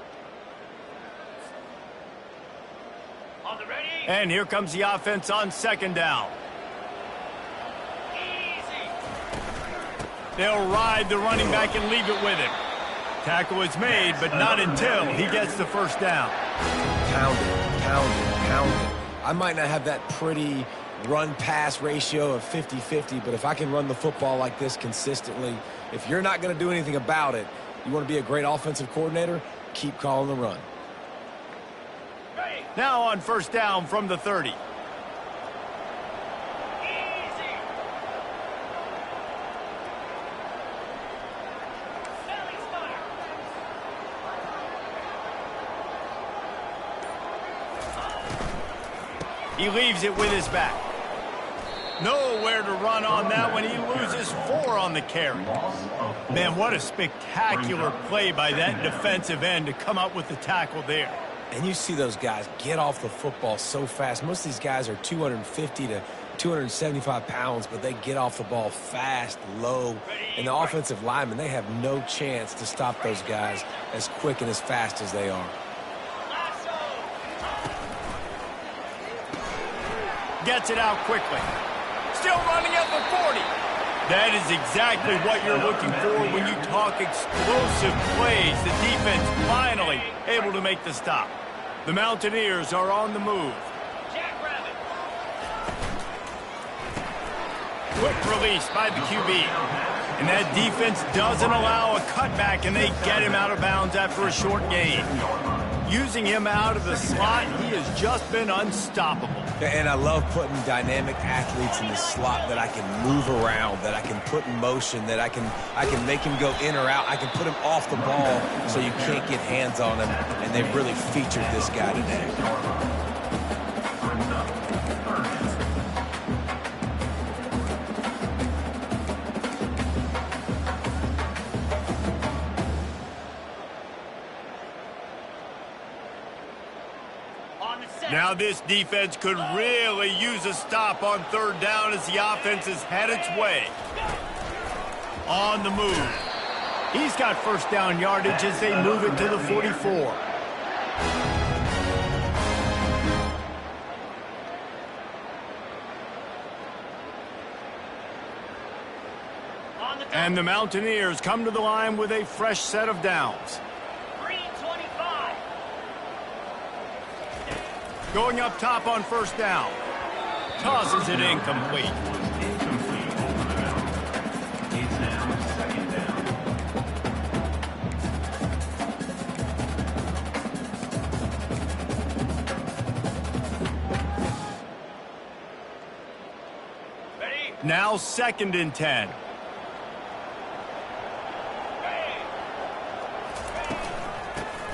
Speaker 4: On the ready.
Speaker 1: And here comes the offense on 2nd down.
Speaker 4: Easy.
Speaker 1: They'll ride the running back and leave it with him. Tackle is made, but not until he gets the 1st down.
Speaker 2: Pound it, pound it, pound it. I might not have that pretty run-pass ratio of 50-50, but if I can run the football like this consistently, if you're not going to do anything about it, you want to be a great offensive coordinator, keep calling the run.
Speaker 1: Now on first down from the 30. He leaves it with his back. Nowhere to run on that one. He loses 4 on the carry. Man, what a spectacular play by that defensive end to come up with the tackle there.
Speaker 2: And you see those guys get off the football so fast. Most of these guys are 250 to 275 pounds, but they get off the ball fast, low. And the offensive linemen, they have no chance to stop those guys as quick and as fast as they are.
Speaker 1: Gets it out quickly. Still running at the 40. That is exactly what you're looking for when you talk explosive plays. The defense finally able to make the stop. The Mountaineers are on the move. Quick release by the QB. And that defense doesn't allow a cutback, and they get him out of bounds after a short gain. Using him out of the slot, he has just been unstoppable.
Speaker 2: And I love putting dynamic athletes in the slot that I can move around, that I can put in motion, that I can make him go in or out. I can put him off the ball so you can't get hands on him, and they've really featured this guy today.
Speaker 1: Now this defense could really use a stop on third down as the offense has had its way. On the move. He's got first down yardage as they move it to the 44. And the Mountaineers come to the line with a fresh set of downs. Going up top on first down. Tosses it incomplete.
Speaker 5: Incomplete over the middle. It's now second down.
Speaker 1: Now 2nd and 10.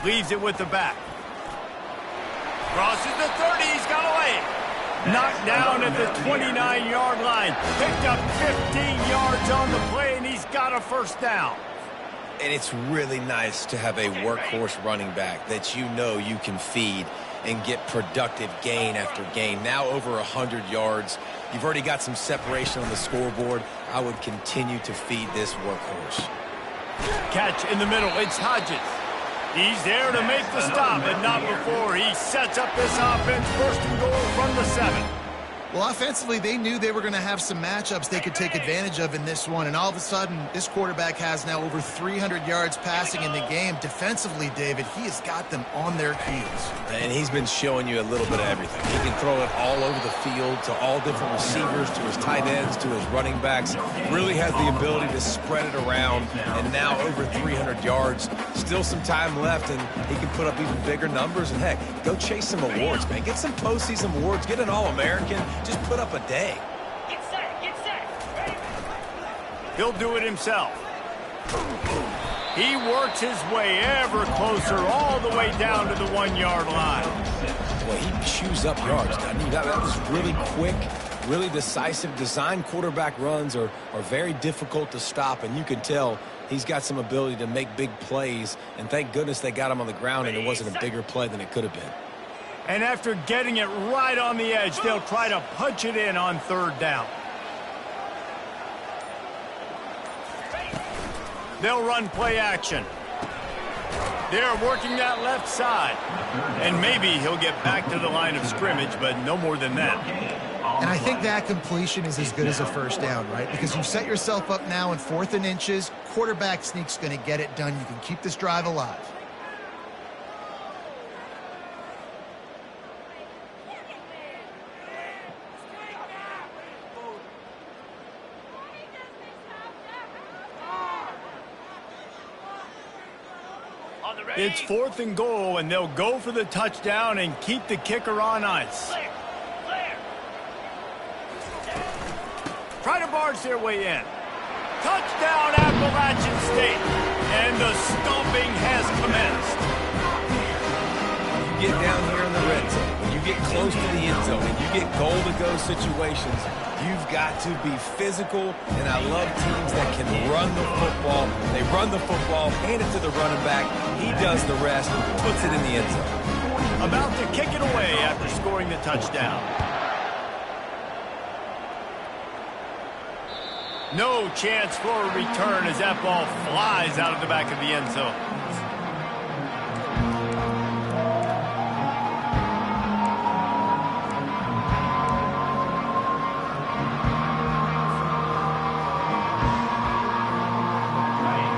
Speaker 1: Leaves it with the back. Crosses the 30, he's got away. Knocked down at the 29-yard line. Picked up 15 yards on the play, and he's got a first down.
Speaker 2: And it's really nice to have a workhorse running back that you know you can feed and get productive gain after gain. Now over 100 yards. You've already got some separation on the scoreboard. I would continue to feed this workhorse.
Speaker 1: Catch in the middle. It's Hodges. He's there to make the stop, but not before he sets up this offense. 1st and goal from the 7.
Speaker 3: Well, offensively, they knew they were going to have some matchups they could take advantage of in this one. And all of a sudden, this quarterback has now over 300 yards passing in the game. Defensively, David, he has got them on their heels.
Speaker 2: And he's been showing you a little bit of everything. He can throw it all over the field to all different receivers, to his tight ends, to his running backs. Really has the ability to spread it around. And now over 300 yards. Still some time left, and he can put up even bigger numbers. And, heck, go chase some awards, man. Get some postseason awards. Get an All-American. Just put up a day.
Speaker 4: Get set, get set. Ready?
Speaker 1: He'll do it himself. He works his way ever closer all the way down to the 1-yard line.
Speaker 2: Well, he chews up yards, doesn't he? That was really quick, really decisive. Design quarterback runs are very difficult to stop, and you can tell he's got some ability to make big plays, and thank goodness they got him on the ground and it wasn't a bigger play than it could have been.
Speaker 1: And after getting it right on the edge, they'll try to punch it in on 3rd down. They'll run play action. They're working that left side. And maybe he'll get back to the line of scrimmage, but no more than that.
Speaker 3: And I think that completion is as good as a first down, right? Because you set yourself up now in 4th and inches. Quarterback sneak's going to get it done. You can keep this drive alive.
Speaker 1: It's 4th and goal, and they'll go for the touchdown and keep the kicker on ice. Try to barge their way in. Touchdown, Appalachian State. And the stomping has commenced.
Speaker 2: You get down here in the red zone, when you get close to the end zone, and you get goal-to-go situations, you've got to be physical, and I love teams that can run the football. They run the football, hand it to the running back. He does the rest, puts it in the end zone.
Speaker 1: About to kick it away after scoring the touchdown. No chance for a return as that ball flies out of the back of the end zone.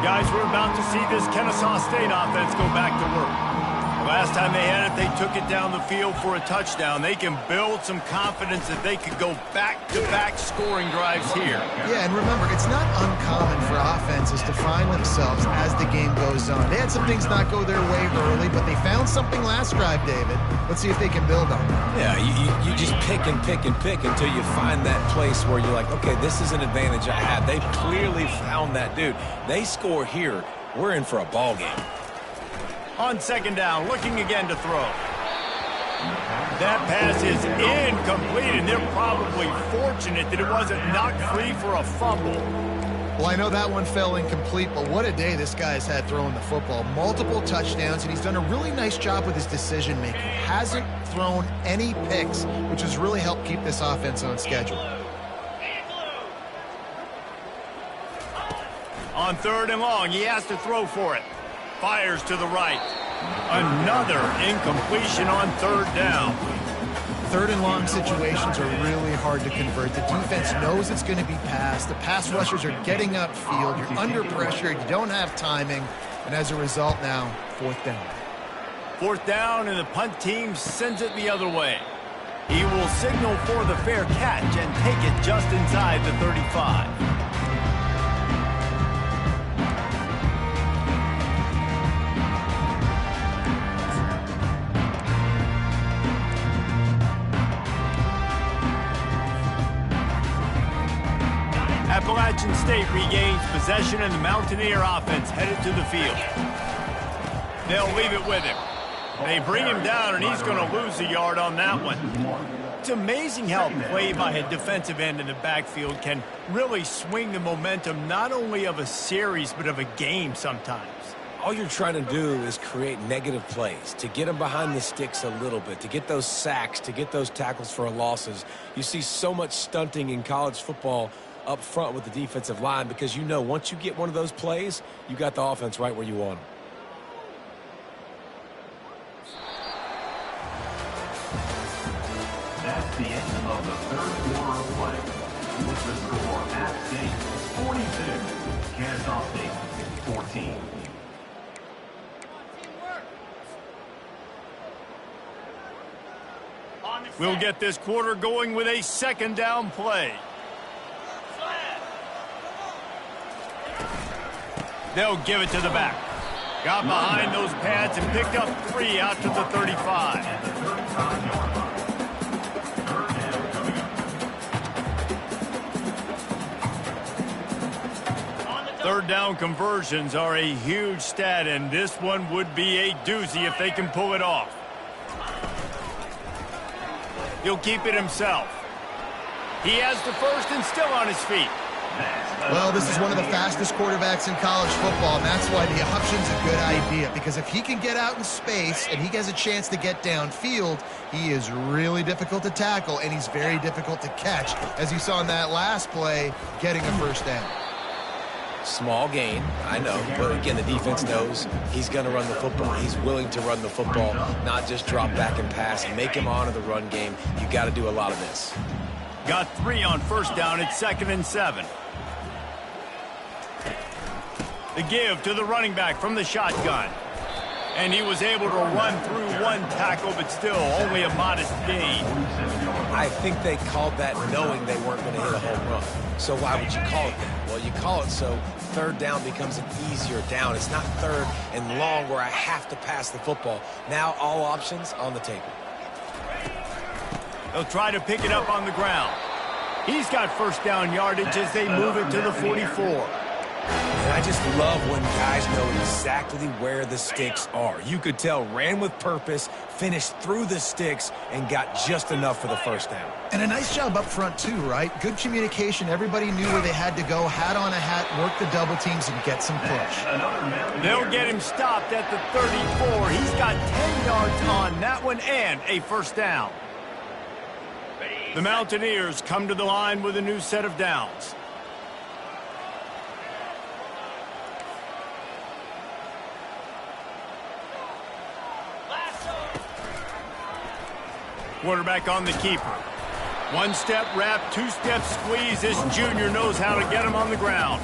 Speaker 1: Guys, we're about to see this Kennesaw State offense go back to work. Last time they had it, they took it down the field for a touchdown. They can build some confidence that they could go back-to-back scoring drives here.
Speaker 3: Yeah, and remember, it's not uncommon for offenses to find themselves as the game goes on. They had some things not go their way early, but they found something last drive, David. Let's see if they can build on that.
Speaker 2: Yeah, you just pick and pick and pick until you find that place where you're like, okay, this is an advantage I have. They've clearly found that, dude. They score here, we're in for a ball game.
Speaker 1: On 2nd down, looking again to throw. That pass is incomplete, and they're probably fortunate that it wasn't knocked free for a fumble.
Speaker 3: Well, I know that one fell incomplete, but what a day this guy's had throwing the football. Multiple touchdowns, and he's done a really nice job with his decision-making. Hasn't thrown any picks, which has really helped keep this offense on schedule.
Speaker 1: On 3rd and long, he has to throw for it. Fires to the right. Another incompletion on 3rd down.
Speaker 3: 3rd and long situations are really hard to convert. The defense knows it's going to be passed. The pass rushers are getting upfield. You're under pressure. You don't have timing. And as a result now, 4th down.
Speaker 1: 4th down, and the punt team sends it the other way. He will signal for the fair catch and take it just inside the 35. Appalachian State regains possession, and the Mountaineer offense headed to the field. They'll leave it with him. They bring him down, and he's going to lose a yard on that one. It's amazing how play by a defensive end in the backfield can really swing the momentum not only of a series but of a game sometimes.
Speaker 2: All you're trying to do is create negative plays, to get them behind the sticks a little bit, to get those sacks, to get those tackles for losses. You see so much stunting in college football up front with the defensive line because you know once you get one of those plays, you got the offense right where you want them.
Speaker 5: That's the end of the 3rd quarter of play. With the score, App State 42, Kennesaw State 14.
Speaker 1: We'll get this quarter going with a 2nd down play. They'll give it to the back. Got behind those pads and picked up 3 out to the 35. 3rd down conversions are a huge stat, and this one would be a doozy if they can pull it off. He'll keep it himself. He has the first and still on his feet.
Speaker 3: Well, this is one of the fastest quarterbacks in college football, and that's why the option's a good idea, because if he can get out in space and he has a chance to get downfield, he is really difficult to tackle, and he's very difficult to catch, as you saw in that last play, getting a 1st down.
Speaker 2: Small gain, I know, but again, the defense knows he's going to run the football. He's willing to run the football, not just drop back and pass, make him honor the run game. You got to do a lot of this.
Speaker 1: Got 3 on 1st down. It's 2nd and 7. The give to the running back from the shotgun. And he was able to run through one tackle, but still only a modest gain.
Speaker 2: I think they called that knowing they weren't going to hit a home run. So why would you call it that? Well, you call it so third down becomes an easier down. It's not third and long where I have to pass the football. Now all options on the table.
Speaker 1: They'll try to pick it up on the ground. He's got first down yardage as they move it to the 44.
Speaker 2: And I just love when guys know exactly where the sticks are. You could tell ran with purpose, finished through the sticks, and got just enough for the first down.
Speaker 3: And a nice job up front, too, right? Good communication. Everybody knew where they had to go, hat on a hat, work the double teams, and get some push.
Speaker 1: They'll get him stopped at the 34. He's got 10 yards on that one and a first down. The Mountaineers come to the line with a new set of downs. Quarterback on the keeper. One step wrap, two step squeeze. This junior knows how to get him on the ground.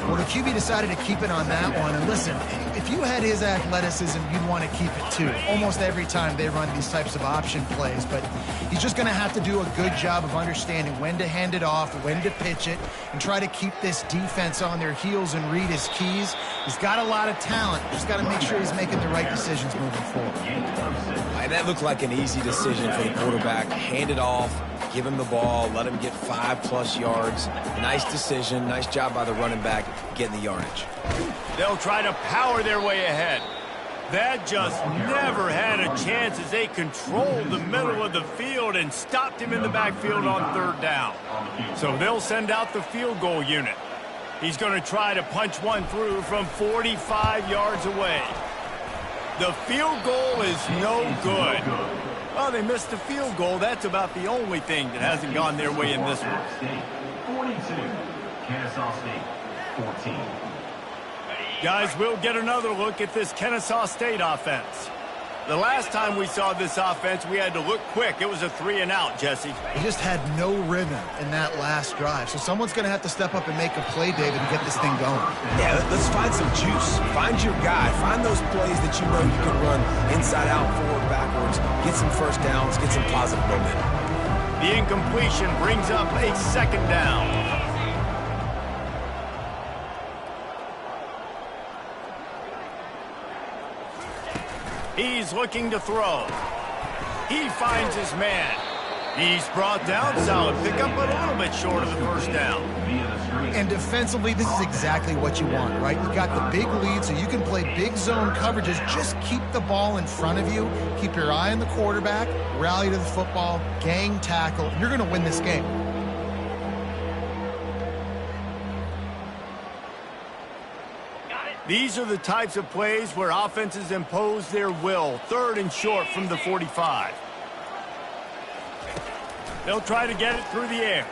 Speaker 3: Well, the QB decided to keep it on that one. And listen, if you had his athleticism, you'd want to keep it too. Almost every time they run these types of option plays. But he's just going to have to do a good job of understanding when to hand it off, when to pitch it, and try to keep this defense on their heels and read his keys. He's got a lot of talent. Just got to make sure he's making the right decisions moving forward.
Speaker 2: And that looked like an easy decision for the quarterback. Hand it off, give him the ball, let him get 5+ yards. Nice decision. Nice job by the running back getting the yardage.
Speaker 1: They'll try to power their way ahead. That just never had a chance as they controlled the middle of the field and stopped him in the backfield on third down. So they'll send out the field goal unit. He's going to try to punch one through from 45 yards away. The field goal is no good. Well, they missed the field goal. That's about the only thing that hasn't gone their way in this one.
Speaker 5: 42, Kennesaw State, 14.
Speaker 1: Guys, we'll get another look at this Kennesaw State offense. The last time we saw this offense, we had to look quick. It was a 3-and-out, Jesse.
Speaker 3: He just had no rhythm in that last drive. So someone's going to have to step up and make a play, David, and get this thing going.
Speaker 2: Yeah, let's find some juice. Find your guy. Find those plays that you know you can run inside out, forward, backwards. Get some first downs. Get some positive momentum.
Speaker 1: The incompletion brings up a second down. He's looking to throw. He finds his man. He's brought down. Solid pickup, but a little bit short of the first down.
Speaker 3: And defensively, this is exactly what you want, right? You got the big lead, so you can play big zone coverages. Just keep the ball in front of you. Keep your eye on the quarterback. Rally to the football. Gang tackle. You're going to win this game.
Speaker 1: These are the types of plays where offenses impose their will. Third and short from the 45. They'll try to get it through the air.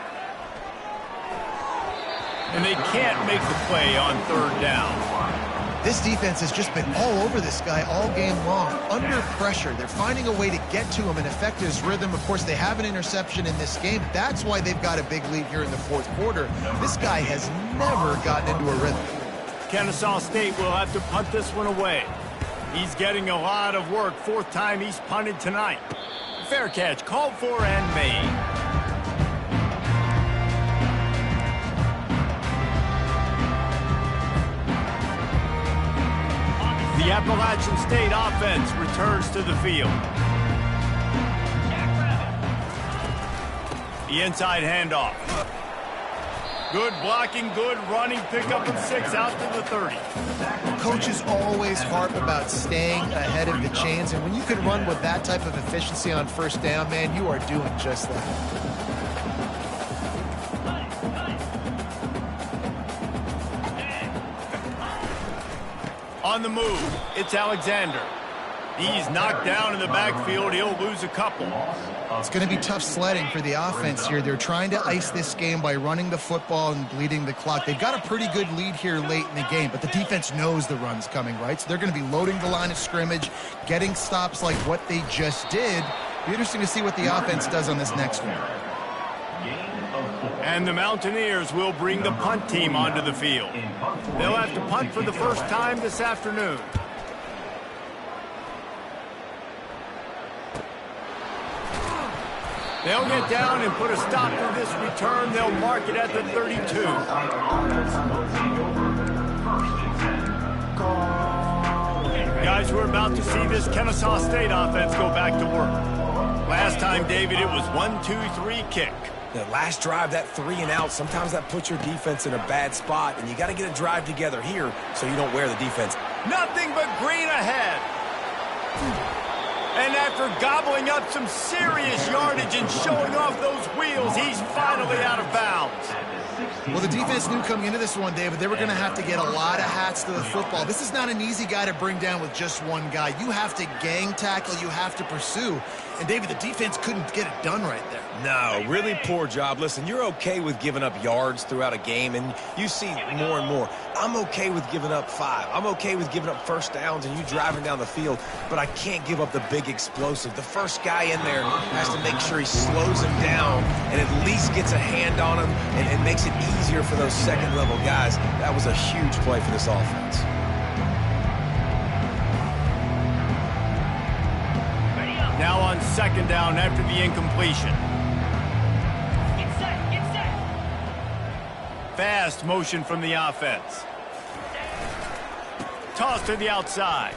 Speaker 1: And they can't make the play on third down.
Speaker 3: This defense has just been all over this guy all game long. Under pressure. They're finding a way to get to him and affect his rhythm. Of course, they have an interception in this game. That's why they've got a big lead here in the fourth quarter. This guy has never gotten into a rhythm.
Speaker 1: Kennesaw State will have to punt this one away. He's getting a lot of work. Fourth time he's punted tonight. Fair catch, called for and made. The Appalachian State offense returns to the field. The inside handoff. Good blocking, good running, pickup of 6 out to the 30.
Speaker 3: Coaches always harp about staying ahead of the chains, and when you can run with that type of efficiency on first down, man, you are doing just that.
Speaker 1: On the move, it's Alexander. He's knocked down in the backfield. He'll lose a couple.
Speaker 3: It's going to be tough sledding for the offense here. They're trying to ice this game by running the football and bleeding the clock. They've got a pretty good lead here late in the game, but the defense knows the run's coming, right? So they're going to be loading the line of scrimmage, getting stops like what they just did. Be interesting to see what the offense does on this next one.
Speaker 1: And the Mountaineers will bring the punt team onto the field. They'll have to punt for the first time this afternoon. They'll get down and put a stop to this return. They'll mark it at the 32. Guys, we're about to see this Kennesaw State offense go back to work. Last time, David, it was 1-2-3 kick.
Speaker 2: The last drive, that 3 and out, sometimes that puts your defense in a bad spot, and you got to get a drive together here so you don't wear the defense.
Speaker 1: Nothing but green ahead. And after gobbling up some serious yardage and showing off those wheels, he's finally out of bounds.
Speaker 3: Well, the defense knew coming into this one, David, they were going to have to get a lot of hats to the football. This is not an easy guy to bring down with just one guy. You have to gang tackle, you have to pursue. And, David, the defense couldn't get it done right there.
Speaker 2: No, really poor job. Listen, you're okay with giving up yards throughout a game, and you see more and more. I'm okay with giving up 5. I'm okay with giving up first downs and you driving down the field, but I can't give up the big explosive. The first guy in there has to make sure he slows him down and at least gets a hand on him and makes it easier for those second-level guys. That was a huge play for this offense.
Speaker 1: Now on second down after the incompletion.
Speaker 4: Get set, get set.
Speaker 1: Fast motion from the offense. Toss to the outside.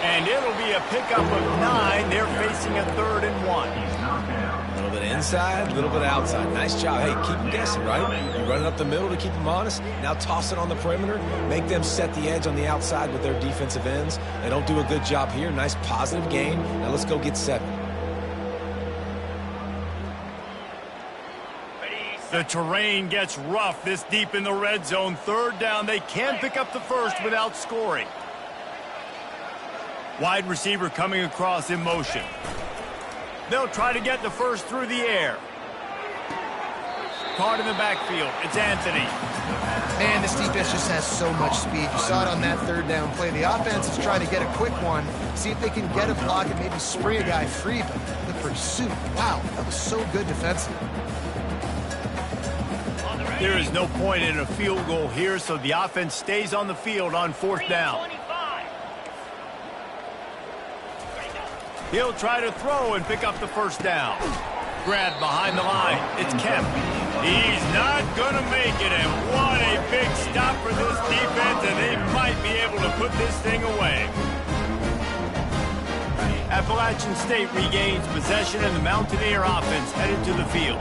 Speaker 1: And it'll be a pickup of 9. They're facing a 3rd and 1.
Speaker 2: A little bit inside, a little bit outside. Nice job. Hey, keep them guessing, right? You run it up the middle to keep them honest. Now toss it on the perimeter. Make them set the edge on the outside with their defensive ends. They don't do a good job here. Nice positive gain. Now let's go get 7.
Speaker 1: The terrain gets rough this deep in the red zone. 3rd down. They can pick up the first without scoring. Wide receiver coming across in motion. They'll try to get the first through the air. Caught in the backfield. It's Anthony.
Speaker 3: Man, this defense just has so much speed. You saw it on that 3rd down play. The offense is trying to get a quick one, see if they can get a block and maybe spray a guy free, but the pursuit, wow, that was so good defensively.
Speaker 1: There is no point in a field goal here, so the offense stays on the field on 4th down. He'll try to throw and pick up the first down. Grabbed behind the line. It's Kemp. He's not going to make it, and what a big stop for this defense, and they might be able to put this thing away. Appalachian State regains possession, and the Mountaineer offense headed to the field.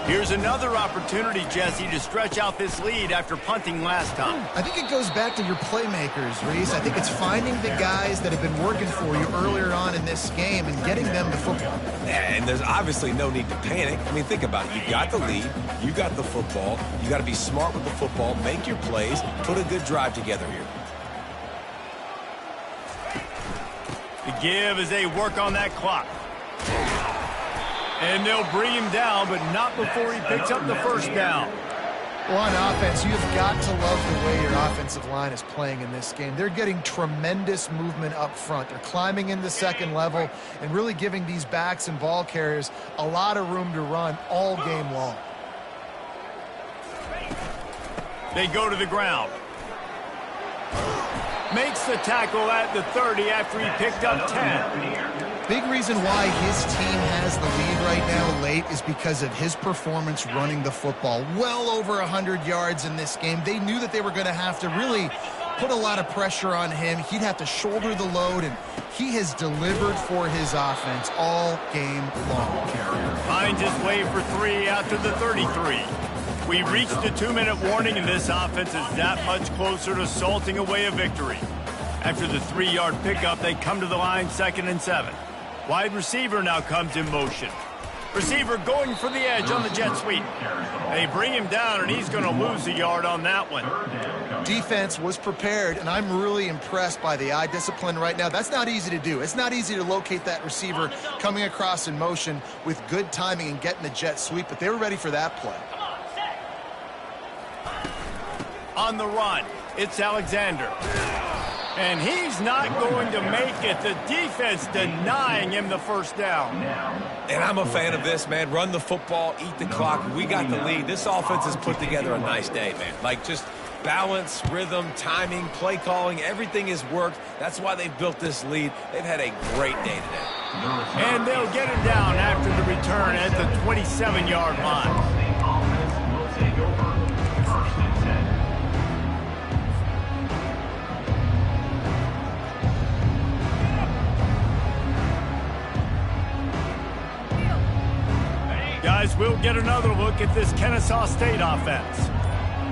Speaker 1: Here's another opportunity, Jesse, to stretch out this lead after punting last time.
Speaker 3: I think it goes back to your playmakers, Reese. I think it's finding the guys that have been working for you earlier on in this game and getting them the football.
Speaker 2: And there's obviously no need to panic. I mean, think about it. You got the lead. You got the football. You got to be smart with the football. Make your plays. Put a good drive together here.
Speaker 1: The give as they work on that clock. And they'll bring him down, but not before he picks up the first down.
Speaker 3: Well, on offense, you've got to love the way your offensive line is playing in this game. They're getting tremendous movement up front. They're climbing into second level and really giving these backs and ball carriers a lot of room to run all game long.
Speaker 1: They go to the ground. Makes the tackle at the 30 after he picked up 10.
Speaker 3: Big reason why his team has the lead right now late is because of his performance running the football. Well over 100 yards in this game. They knew that they were going to have to really put a lot of pressure on him. He'd have to shoulder the load, and he has delivered for his offense all game long.
Speaker 1: Finds his way for 3 after the 33. We reached the 2-minute warning, and this offense is that much closer to salting away a victory. After the 3-yard pickup, they come to the line 2nd and 7. Wide receiver now comes in motion. Receiver going for the edge on the jet sweep. They bring him down, and he's going to lose a yard on that one.
Speaker 3: Defense was prepared, and I'm really impressed by the eye discipline right now. That's not easy to do. It's not easy to locate that receiver coming across in motion with good timing and getting the jet sweep, but they were ready for that play.
Speaker 1: On the run, it's Alexander. And he's not going to make it. The defense denying him the first down.
Speaker 2: And I'm a fan of this, man. Run the football, eat the clock. We got the lead. This offense has put together a nice day, man. Like, just balance, rhythm, timing, play calling, everything has worked. That's why they've built this lead. They've had a great day today.
Speaker 1: And they'll get him down after the return at the 27-yard line.
Speaker 5: State offense will take over. 1st and 10.
Speaker 1: Guys, we'll get another look at this Kennesaw State offense.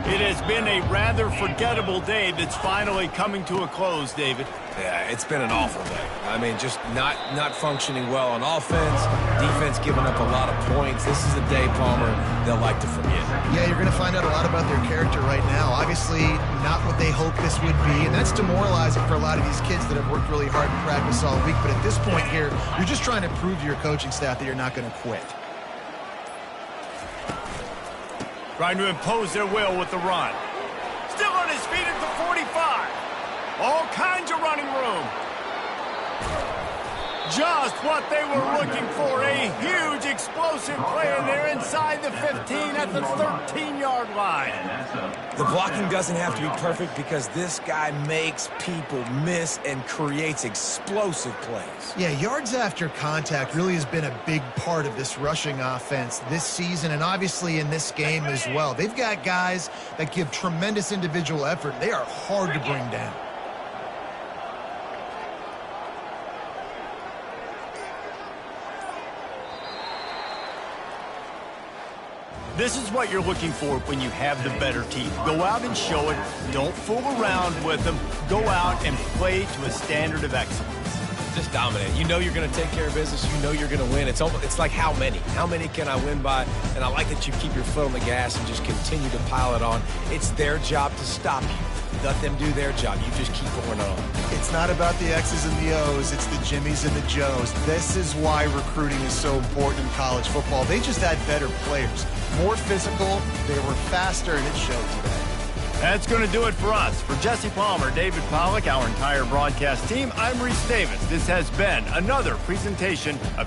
Speaker 1: It has been a rather forgettable day that's finally coming to a close, David.
Speaker 2: Yeah, it's been an awful day. I mean, just not functioning well on offense, defense giving up a lot of points. This is a day, Palmer, they'll like to forget.
Speaker 3: Yeah, you're going to find out a lot about their character right now. Obviously, not what they hoped this would be, and that's demoralizing for a lot of these kids that have worked really hard in practice all week. But at this point here, you're just trying to prove to your coaching staff that you're not going to quit.
Speaker 1: Trying to impose their will with the run. Still on his feet at the 45. All kinds of running room. Just what they were looking for. A huge explosive play, and they're inside the 15 at the 13-yard line.
Speaker 2: The blocking doesn't have to be perfect because this guy makes people miss and creates explosive plays.
Speaker 3: Yeah, yards after contact really has been a big part of this rushing offense this season and obviously in this game as well. They've got guys that give tremendous individual effort. They are hard to bring down.
Speaker 1: This is what you're looking for when you have the better team. Go out and show it. Don't fool around with them. Go out and play to a standard of excellence.
Speaker 2: Just dominate. You know you're going to take care of business. You know you're going to win. It's like how many? How many can I win by? And I like that you keep your foot on the gas and just continue to pile it on. It's their job to stop you. Let them do their job. You just keep going on.
Speaker 3: It's not about the X's and the O's. It's the Jimmies and the Joes. This is why recruiting is so important in college football. They just had better players. More physical. They were faster, and it showed today.
Speaker 1: That's going to do it for us. For Jesse Palmer, David Pollack, our entire broadcast team, I'm Reese Davis. This has been another presentation of